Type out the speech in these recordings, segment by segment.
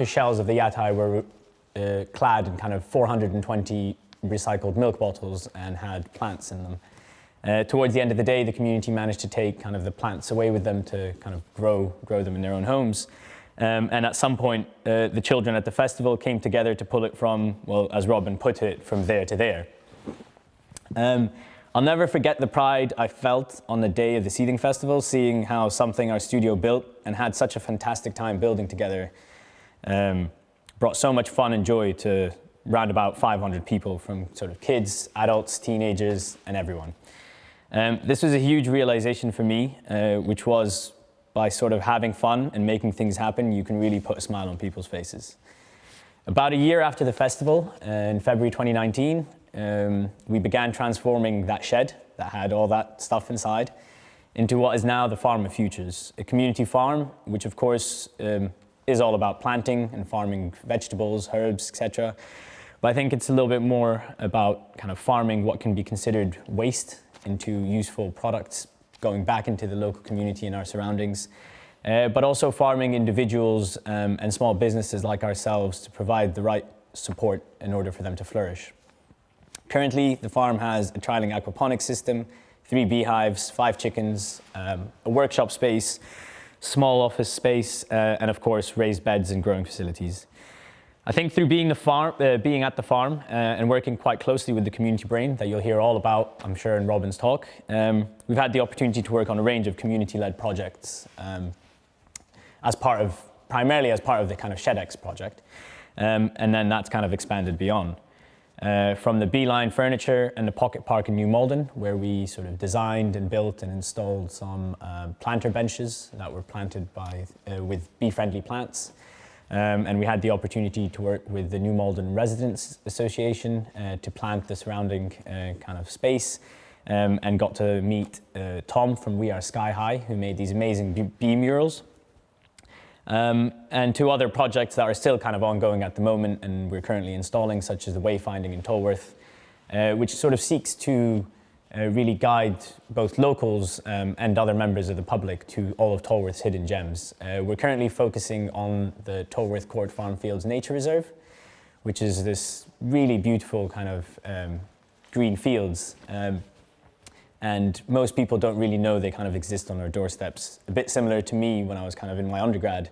The shells of the yatai were clad in kind of 420 recycled milk bottles and had plants in them. Towards the end of the day, the community managed to take kind of the plants away with them to kind of grow them in their own homes. And at some point, the children at the festival came together to pull it from, well, as Robin put it, from there to there. I'll never forget the pride I felt on the day of the Seething Festival, seeing how something our studio built and had such a fantastic time building together brought so much fun and joy to round about 500 people, from sort of kids, adults, teenagers, and everyone. This was a huge realization for me, which was by sort of having fun and making things happen, you can really put a smile on people's faces. About a year after the festival, in February 2019, we began transforming that shed that had all that stuff inside into what is now the Farm of Futures, a community farm, which of course is all about planting and farming vegetables, herbs, etc. But I think it's a little bit more about kind of farming what can be considered waste into useful products, going back into the local community and our surroundings, but also farming individuals and small businesses like ourselves to provide the right support in order for them to flourish. Currently, the farm has a trialing aquaponics system, 3 beehives, 5 chickens, a workshop space, small office space, and of course, raised beds and growing facilities. I think through being at the farm and working quite closely with the community brain that you'll hear all about, I'm sure, in Robin's talk, we've had the opportunity to work on a range of community-led projects primarily as part of the kind of ShedX project, and then that's kind of expanded beyond. From the Beeline furniture and the Pocket Park in New Malden, where we sort of designed and built and installed some planter benches that were planted with bee-friendly plants. And we had the opportunity to work with the New Malden Residents Association to plant the surrounding kind of space, and got to meet Tom from We Are Sky High, who made these amazing bee murals. And 2 other projects that are still kind of ongoing at the moment and we're currently installing, such as the Wayfinding in Tolworth, which sort of seeks to really guide both locals and other members of the public to all of Tolworth's hidden gems. We're currently focusing on the Tolworth Court Farm Fields Nature Reserve, which is this really beautiful kind of green fields. And most people don't really know they kind of exist on our doorsteps. A bit similar to me when I was kind of in my undergrad,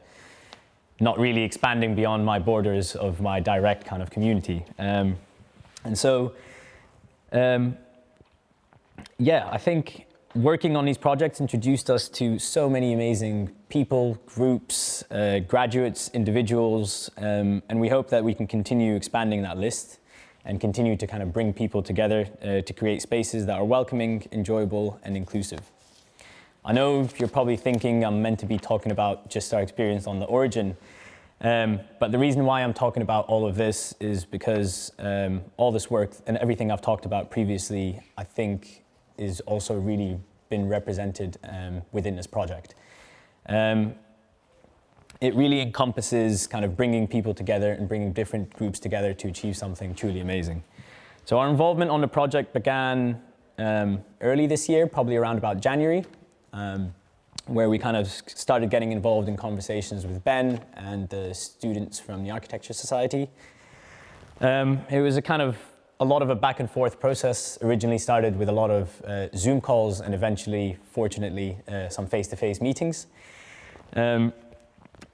not really expanding beyond my borders of my direct kind of community. Yeah, I think working on these projects introduced us to so many amazing people, groups, graduates, individuals, and we hope that we can continue expanding that list and continue to kind of bring people together to create spaces that are welcoming, enjoyable, and inclusive. I know you're probably thinking I'm meant to be talking about just our experience on the Origin, but the reason why I'm talking about all of this is because all this work and everything I've talked about previously, I think, is also really been represented within this project. It really encompasses kind of bringing people together and bringing different groups together to achieve something truly amazing. So our involvement on the project began early this year, probably around about January, where we kind of started getting involved in conversations with Ben and the students from the Architecture Society. It was a lot of a back and forth process. Originally started with a lot of Zoom calls and eventually, fortunately, some face-to-face meetings.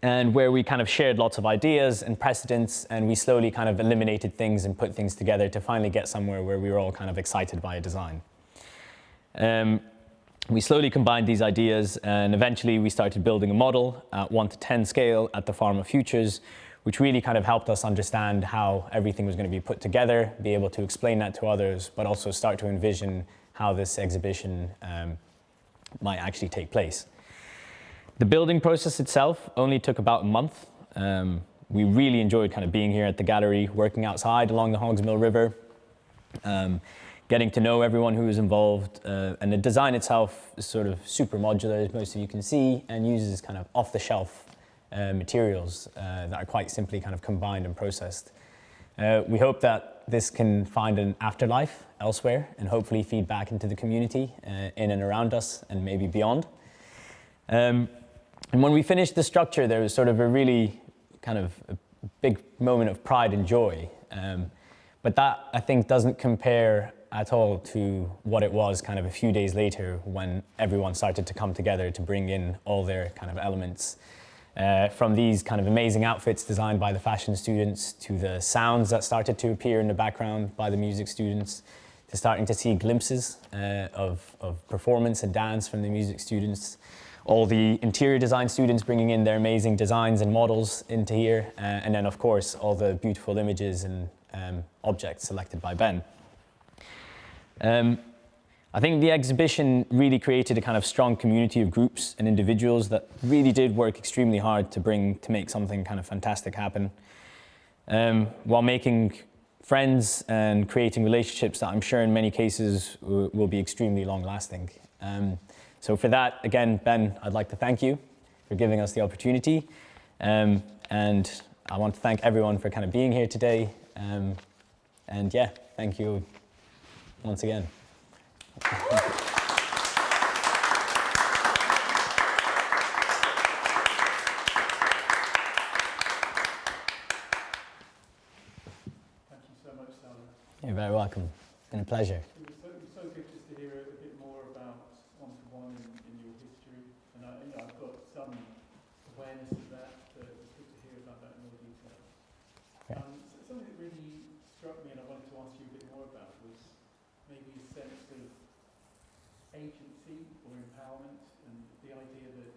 And where we kind of shared lots of ideas and precedents, and we slowly kind of eliminated things and put things together to finally get somewhere where we were all kind of excited by a design. We slowly combined these ideas, and eventually we started building a model at 1:10 scale at the Farm of Futures, which really kind of helped us understand how everything was going to be put together, be able to explain that to others, but also start to envision how this exhibition might actually take place. The building process itself only took about a month. We really enjoyed kind of being here at the gallery, working outside along the Hogsmill River, getting to know everyone who was involved. And the design itself is sort of super modular, as most of you can see, and uses kind of off-the-shelf materials that are quite simply kind of combined and processed. We hope that this can find an afterlife elsewhere and hopefully feed back into the community in and around us and maybe beyond. And when we finished the structure, there was sort of a really kind of big moment of pride and joy. But that, I think, doesn't compare at all to what it was kind of a few days later when everyone started to come together to bring in all their kind of elements. From these kind of amazing outfits designed by the fashion students, to the sounds that started to appear in the background by the music students, to starting to see glimpses of performance and dance from the music students, all the interior design students bringing in their amazing designs and models into here, and then of course all the beautiful images and objects selected by Ben. I think the exhibition really created a kind of strong community of groups and individuals that really did work extremely hard to make something kind of fantastic happen, while making friends and creating relationships that I'm sure in many cases will be extremely long lasting. So for that, again, Ben, I'd like to thank you for giving us the opportunity. And I want to thank everyone for kind of being here today. And yeah, thank you once again. You're very welcome. It's been a pleasure. It was so good just to hear a bit more about one-to-one in your history, and I've got some awareness of that, but it was good to hear about that in more detail. Yeah. Something that really struck me and I wanted to ask you a bit more about was maybe a sense of agency or empowerment, and the idea that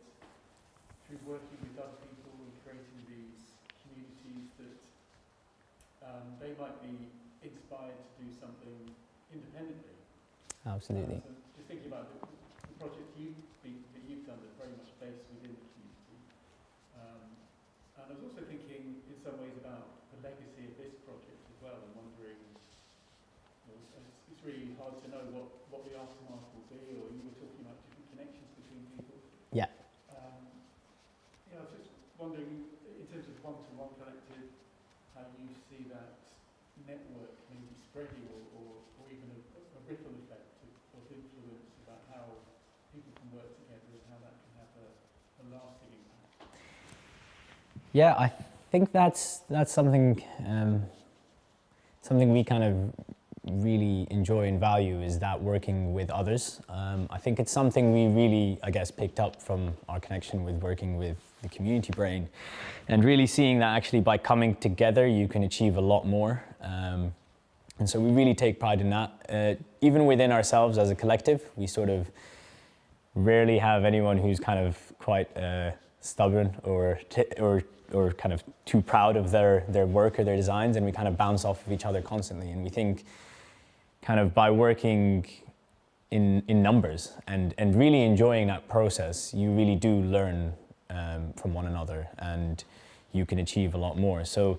through working with other people and creating these communities that they might be inspired to do something independently. Absolutely. So just thinking about the project that you've done that's very much based within the community. And I was also thinking in some ways about the legacy of this project as well, and wondering, it's really hard to know what the aftermath will be, or you were talking about different connections between people. Yeah. I was just wondering, in terms of one-to-one collective, how you see that network maybe spreading or even a ripple effect of influence about how people can work together and how that can have a lasting impact. Yeah, I think that's something something we kind of really enjoy and value, is that working with others. I think it's something we really, I guess, picked up from our connection with working with the Community Brain, and really seeing that actually by coming together you can achieve a lot more. And so we really take pride in that. Even within ourselves as a collective, we sort of rarely have anyone who's kind of quite stubborn or kind of too proud of their work or their designs, and we kind of bounce off of each other constantly. And we think kind of by working in numbers and really enjoying that process, you really do learn from one another, and you can achieve a lot more. So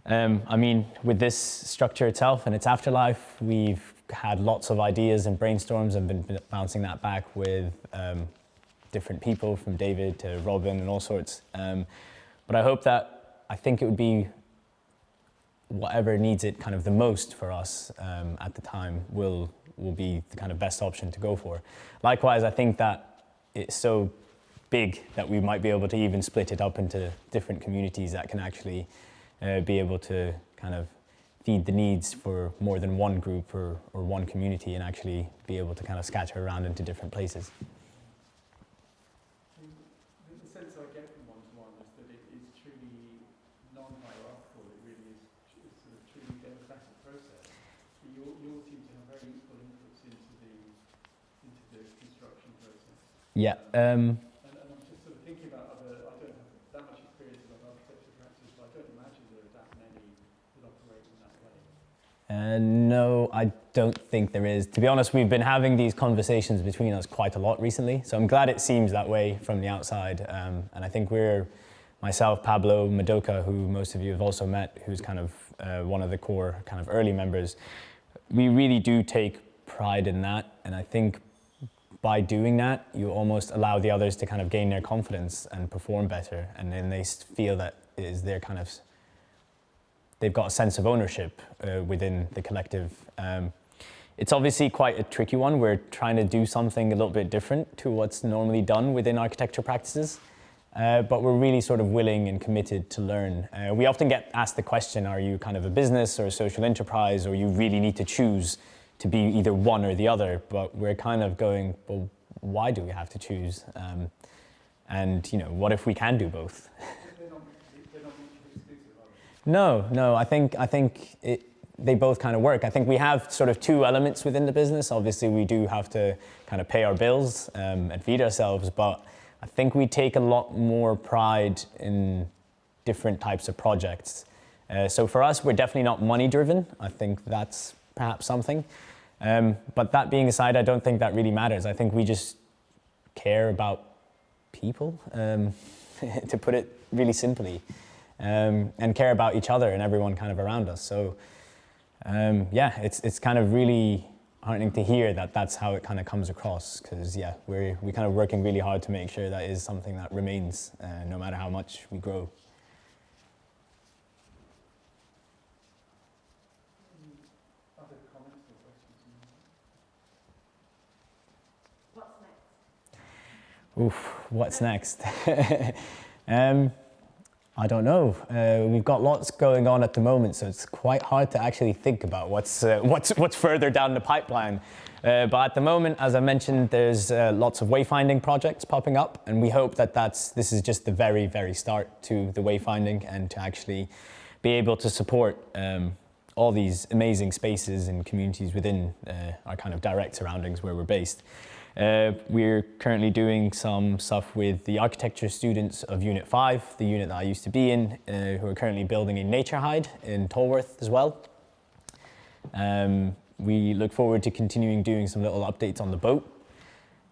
I mean, with this structure itself and its afterlife, we've had lots of ideas and brainstorms and been bouncing that back with different people, from David to Robin and all sorts. But I think it would be whatever needs it kind of the most for us at the time will be the kind of best option to go for. Likewise, I think that it's so big that we might be able to even split it up into different communities that can actually be able to kind of feed the needs for more than one group or one community, and actually be able to kind of scatter around into different places. The sense I get from one-to-one is that it is truly non-hierarchical. It really is sort of truly democratic process. But you all seem to have very equal inputs into the construction process. Yeah. And I'm just sort of thinking about I don't have that much experience of architecture practice, but I don't imagine there are that many that operate in that way. No, I don't think there is. To be honest, we've been having these conversations between us quite a lot recently, so I'm glad it seems that way from the outside. And I think myself, Pablo, Madoka, who most of you have also met, who's kind of one of the core kind of early members, we really do take pride in that. And I think by doing that, you almost allow the others to kind of gain their confidence and perform better. And then they feel that it is their kind of, they've got a sense of ownership within the collective. It's obviously quite a tricky one. We're trying to do something a little bit different to what's normally done within architecture practices. but we're really sort of willing and committed to learn. We often get asked the question, are you kind of a business or a social enterprise, or you really need to choose to be either one or the other? But we're kind of going, well, why do we have to choose? And what if we can do both? They're not mutually exclusive, are they? No, I think they both kind of work. I think we have sort of two elements within the business. Obviously, we do have to kind of pay our bills and feed ourselves, but I think we take a lot more pride in different types of projects. So for us, we're definitely not money driven. I think that's perhaps something. But that being aside, I don't think that really matters. I think we just care about people, to put it really simply, and care about each other and everyone kind of around us. So yeah, it's kind of really heartening to hear that that's how it kind of comes across, because yeah, we're kind of working really hard to make sure that is something that remains, no matter how much we grow. Other comments or questions? What's next? Oof, what's next? I don't know. We've got lots going on at the moment, so it's quite hard to actually think about what's further down the pipeline. But at the moment, as I mentioned, there's lots of wayfinding projects popping up, and we hope that this is just the very, very start to the wayfinding, and to actually be able to support all these amazing spaces and communities within our kind of direct surroundings where we're based. We're currently doing some stuff with the architecture students of Unit 5, the unit that I used to be in, who are currently building a nature hide in Tolworth as well. We look forward to continuing doing some little updates on the boat.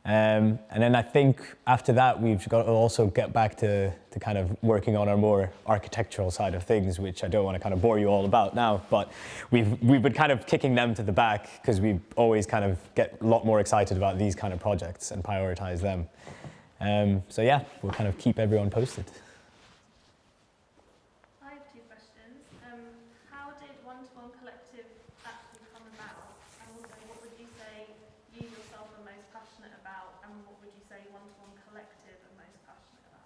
And then I think after that, we've got to also get back to kind of working on our more architectural side of things, which I don't want to kind of bore you all about now, but we've been kind of kicking them to the back because we always kind of get a lot more excited about these kind of projects and prioritize them. So yeah, we'll kind of keep everyone posted. I have two questions. How did One-to-One Collective actually come about? And also, what would you say you yourself are most passionate about? And what would you say One-to-One Collective are most passionate about?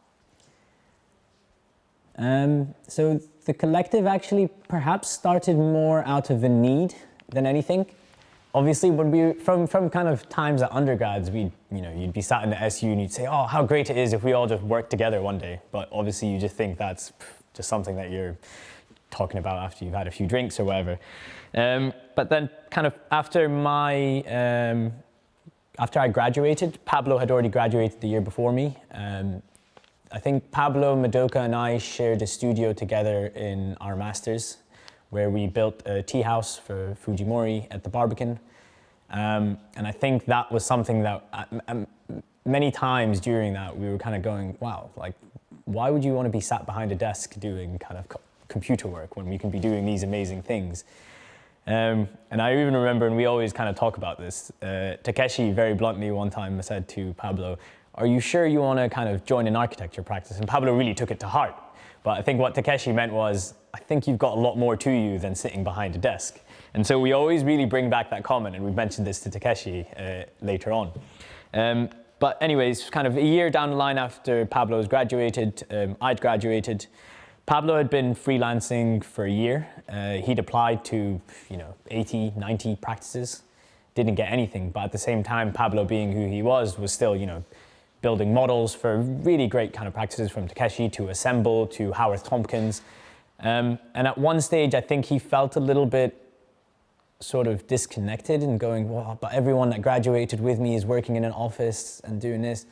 So the collective actually perhaps started more out of a need than anything. Obviously, when we from kind of times at undergrads, you'd be sat in the SU and you'd say, "Oh, how great it is if we all just work together one day." But obviously, you just think that's just something that you're talking about after you've had a few drinks or whatever. But then, kind of after I graduated, Pablo had already graduated the year before me. I think Pablo, Madoka, and I shared a studio together in our masters, where we built a tea house for Fujimori at the Barbican. And I think that was something that many times during that we were kind of going, wow, like, why would you want to be sat behind a desk doing kind of computer work when we can be doing these amazing things? And I even remember, and we always kind of talk about this, Takeshi very bluntly one time said to Pablo, "Are you sure you want to kind of join an architecture practice?" And Pablo really took it to heart. But I think what Takeshi meant was, I think you've got a lot more to you than sitting behind a desk. And so we always really bring back that comment, and we've mentioned this to Takeshi later on. But anyways, kind of a year down the line after Pablo's graduated, I'd graduated. Pablo had been freelancing for a year. He'd applied to 80, 90 practices, didn't get anything. But at the same time, Pablo being who he was still building models for really great kind of practices, from Takeshi to Assemble to Howarth Tompkins. And at one stage, I think he felt a little bit sort of disconnected and going, well, but everyone that graduated with me is working in an office and doing this.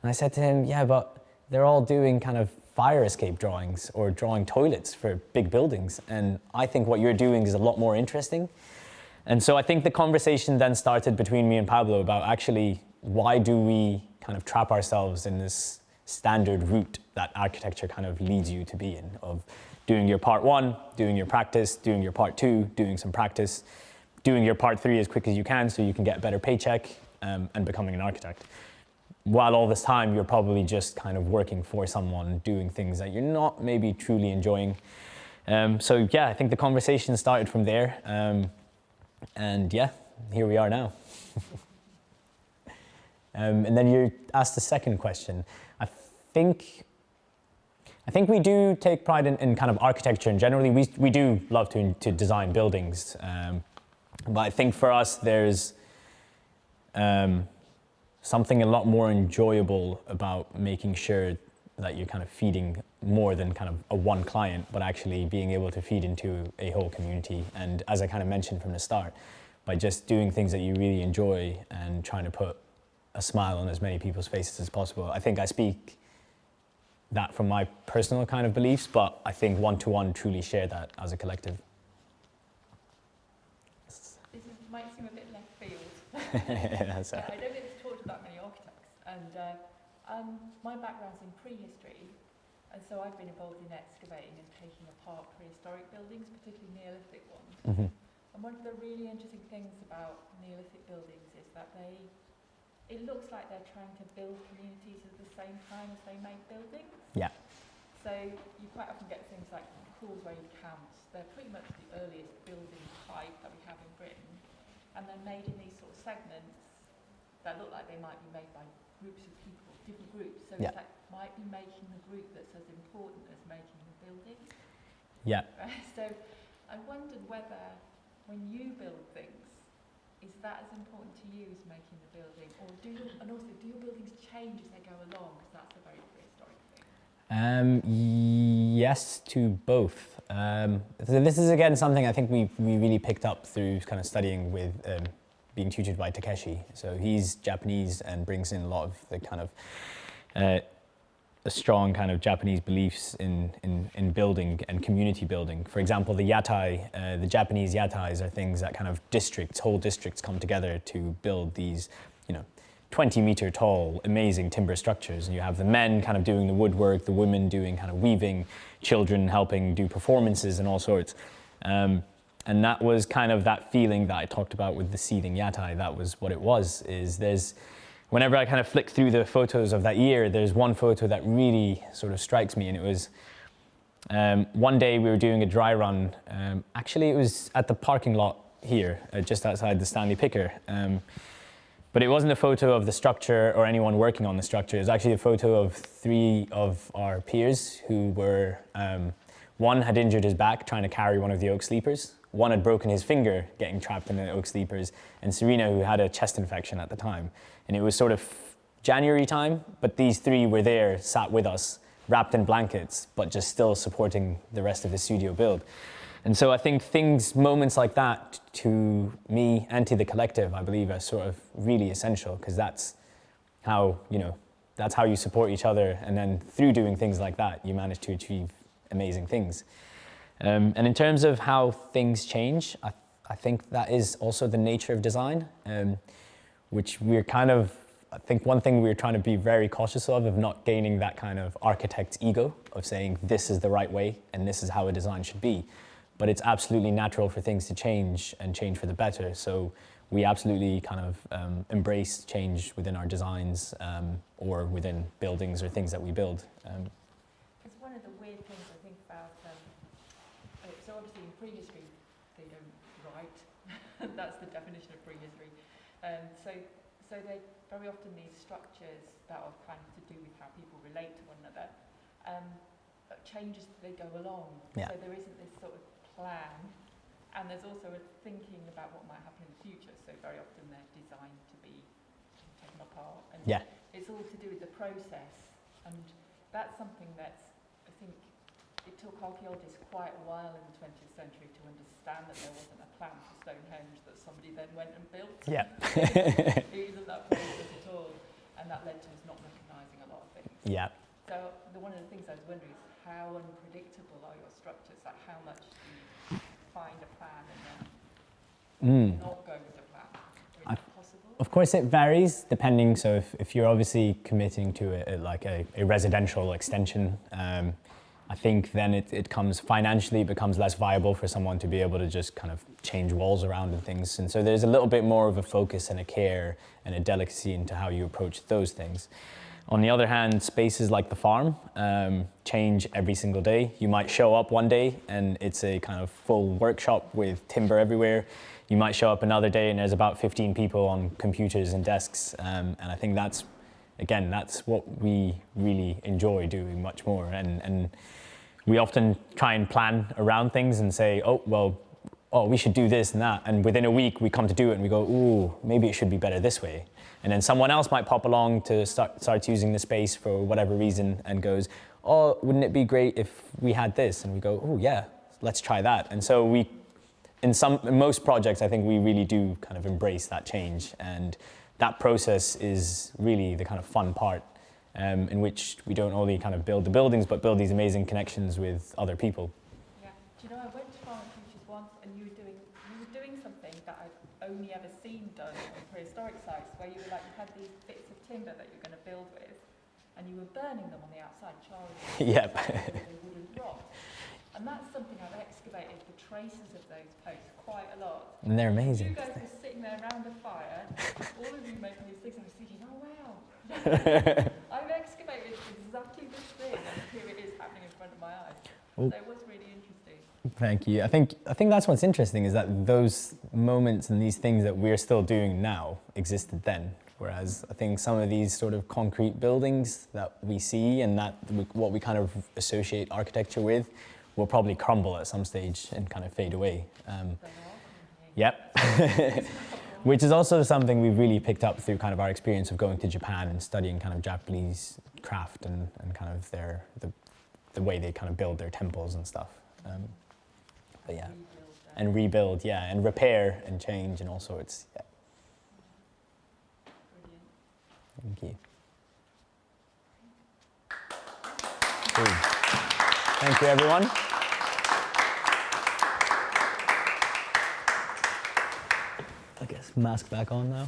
And I said to him, yeah, but they're all doing kind of fire escape drawings or drawing toilets for big buildings. And I think what you're doing is a lot more interesting. And so I think the conversation then started between me and Pablo about actually, why do we kind of trap ourselves in this standard route that architecture kind of leads you to be in, of doing your part 1, doing your practice, doing your part 2, doing some practice, doing your part 3 as quick as you can so you can get a better paycheck, and becoming an architect. While all this time you're probably just kind of working for someone, doing things that you're not maybe truly enjoying. So yeah, I think the conversation started from there. And yeah, here we are now. And then you asked the second question. I think I think we do take pride in kind of architecture, and generally we do love to design buildings. But I think for us there's something a lot more enjoyable about making sure that you're kind of feeding more than kind of a one client, but actually being able to feed into a whole community. And as I kind of mentioned from the start, by just doing things that you really enjoy and trying to put a smile on as many people's faces as possible. I think I speak that from my personal kind of beliefs, but I think one-to-one truly share that as a collective. Might seem a bit left field. That's I don't get to talk to that many architects, and my background's in prehistory, and so I've been involved in excavating and taking apart prehistoric buildings, particularly Neolithic ones. Mm-hmm. And one of the really interesting things about Neolithic buildings is that it looks like they're trying to build communities at the same time as they make buildings. Yeah. So you quite often get things like causeway camps. They're pretty much the earliest building type that we have in Britain. And they're made in these sort of segments that look like they might be made by groups of people, different groups. So Yeah. it's like, might be making the group that's as important as making the building. Yeah. So I wondered whether, when you build things, is that as important to you as making the building? Or do your buildings change as they go along? Because that's a very prehistoric thing. Yes to both. So this is again something I think we really picked up through kind of studying with being tutored by Takeshi. So he's Japanese and brings in a lot of the kind of a strong kind of Japanese beliefs in building and community building. For example, the yatai, the Japanese yatais are things that kind of whole districts come together to build these, 20-meter tall, amazing timber structures. And you have the men kind of doing the woodwork, the women doing kind of weaving, children helping do performances and all sorts. And that was kind of that feeling that I talked about with the seething yatai. That was what it was, whenever I kind of flick through the photos of that year, there's one photo that really sort of strikes me, and it was one day we were doing a dry run. Actually, it was at the parking lot here, just outside the Stanley Picker. But it wasn't a photo of the structure or anyone working on the structure. It was actually a photo of 3 of our peers who were, one had injured his back trying to carry one of the oak sleepers. One had broken his finger getting trapped in the oak sleepers, and Serena, who had a chest infection at the time. And it was sort of January time, but these 3 were there, sat with us, wrapped in blankets, but just still supporting the rest of the studio build. And so I think moments like that, to me and to the collective, I believe are sort of really essential, because that's how you support each other. And then through doing things like that, you manage to achieve amazing things. And in terms of how things change, I think that is also the nature of design, which I think one thing we're trying to be very cautious of not gaining that kind of architect's ego of saying this is the right way and this is how a design should be. But it's absolutely natural for things to change and change for the better. So we absolutely kind of embrace change within our designs or within buildings or things that we build. It's one of the weird things I think about, so obviously in prehistory they don't write, that's the definition of prehistory. So they very often these structures that are kind of to do with how people relate to one another changes as they go along. Yeah. So there isn't this sort of plan, and there's also a thinking about what might happen in the future. So very often they're designed to be taken apart, and Yeah. it's all to do with the process. And that's something that's, I think, it took archaeologists quite a while in the 20th century to understand that there wasn't a plan for Stonehenge that somebody then went and built. Yeah. It isn't that process at all, and that led to us not recognising a lot of things. Yeah. So one of the things I was wondering is how unpredictable are your structures? Like how much do you find a plan and then not go with the plan? Or is it possible? Of course, it varies depending. So if you're obviously committing to a residential extension, I think then it becomes less viable for someone to be able to just kind of change walls around and things. And so there's a little bit more of a focus and a care and a delicacy into how you approach those things. On the other hand, spaces like the farm change every single day. You might show up one day and it's a kind of full workshop with timber everywhere. You might show up another day and there's about 15 people on computers and desks. And I think that's again, that's what we really enjoy doing much more. And we often try and plan around things and say, we should do this and that. And within a week, we come to do it and we go, ooh, maybe it should be better this way. And then someone else might pop along to start using the space for whatever reason and goes, oh, wouldn't it be great if we had this? And we go, oh yeah, let's try that. And so in most projects, I think we really do kind of embrace that change. And that process is really the kind of fun part, in which we don't only kind of build the buildings, but build these amazing connections with other people. Yeah. Do you know, I went to Farm Futures once and you were doing something that I've only ever seen done on prehistoric sites, where you had these bits of timber that you're going to build with, and you were burning them on the outside, charring them. Yep. They wouldn't rot. And that's something I've excavated the traces of those posts quite a lot. And they're amazing. You guys were sitting there around the fire, all of you making these things, I was thinking, oh wow, I've excavated exactly this thing, and here it is happening in front of my eyes. Oh. So it was really interesting. Thank you. I think that's what's interesting, is that those moments and these things that we're still doing now existed then. Whereas I think some of these sort of concrete buildings that we see and what we kind of associate architecture with will probably crumble at some stage and kind of fade away. Yep. Which is also something we've really picked up through kind of our experience of going to Japan and studying kind of Japanese craft and kind of the way they kind of build their temples and stuff. But yeah, and rebuild, yeah, and repair and change and all sorts. Yeah. Brilliant. Thank you. Cool. Thank you, everyone. I guess mask back on now.